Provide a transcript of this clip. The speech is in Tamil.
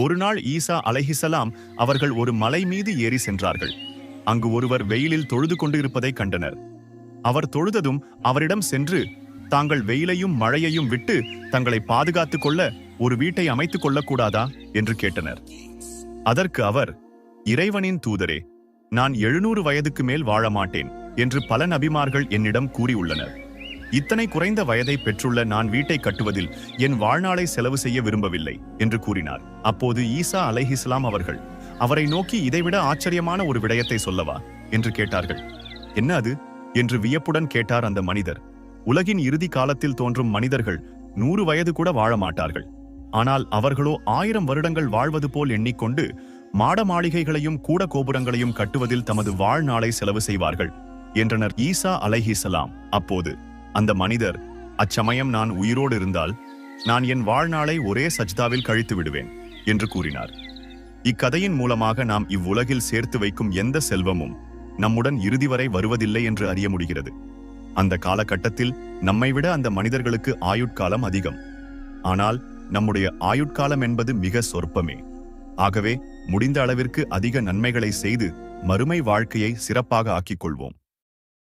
ஒரு நாள் ஈசா அலைஹிசலாம் அவர்கள் ஒரு மலை மீது ஏறி சென்றார்கள். அங்கு ஒருவர் வெயிலில் தொழுது கொண்டு இருப்பதை கண்டனர். அவர் தொழுததும் அவரிடம் சென்று, தாங்கள் வெயிலையும் மழையையும் விட்டு தங்களை பாதுகாத்துக் கொள்ள ஒரு வீட்டை அமைத்துக் கொள்ளக்கூடாதா என்று கேட்டனர். அதற்கு அவர், இறைவனின் தூதரே, நான் 700 வயதுக்கு மேல் வாழ மாட்டேன் என்று பல நபிமார்கள் என்னிடம் கூறியுள்ளனர். இத்தனை குறைந்த வயதை பெற்றுள்ள நான் வீட்டை கட்டுவதில் என் வாழ்நாளை செலவு செய்ய விரும்பவில்லை என்று கூறினார். அப்போது ஈசா அலைஹிஸ்ஸலாம் அவர்கள் அவரை நோக்கி, இதைவிட ஆச்சரியமான ஒரு விடயத்தை சொல்லவா என்று கேட்டார்கள். என்ன அது என்று வியப்புடன் கேட்டார் அந்த மனிதர். உலகின் இறுதி காலத்தில் தோன்றும் மனிதர்கள் 100 வயது கூட வாழ மாட்டார்கள். ஆனால் அவர்களோ 1000 வருடங்கள் வாழ்வது போல் எண்ணிக்கொண்டு மாட மாளிகைகளையும் கூட கோபுரங்களையும் கட்டுவதில் தமது வாழ்நாளை செலவு செய்வார்கள் என்றனர் ஈசா அலைஹிஸ்ஸலாம். அப்போது அந்த மனிதர், அச்சமயம் நான் உயிரோடு இருந்தால் நான் என் வாழ்நாளை ஒரே சஜ்தாவில் கழித்து விடுவேன் என்று கூறினார். இக்கதையின் மூலமாக நாம் இவ்வுலகில் சேர்த்து வைக்கும் எந்த செல்வமும் நம்முடன் இறுதி வரை வருவதில்லை என்று அறிய முடிகிறது. அந்த காலகட்டத்தில் நம்மை விட அந்த மனிதர்களுக்கு ஆயுட்காலம் அதிகம். ஆனால் நம்முடைய ஆயுட்காலம் என்பது மிக சொற்பமே. ஆகவே முடிந்த அளவிற்கு அதிக நன்மைகளை செய்து மறுமை வாழ்க்கையை சிறப்பாக ஆக்கிக் கொள்வோம்.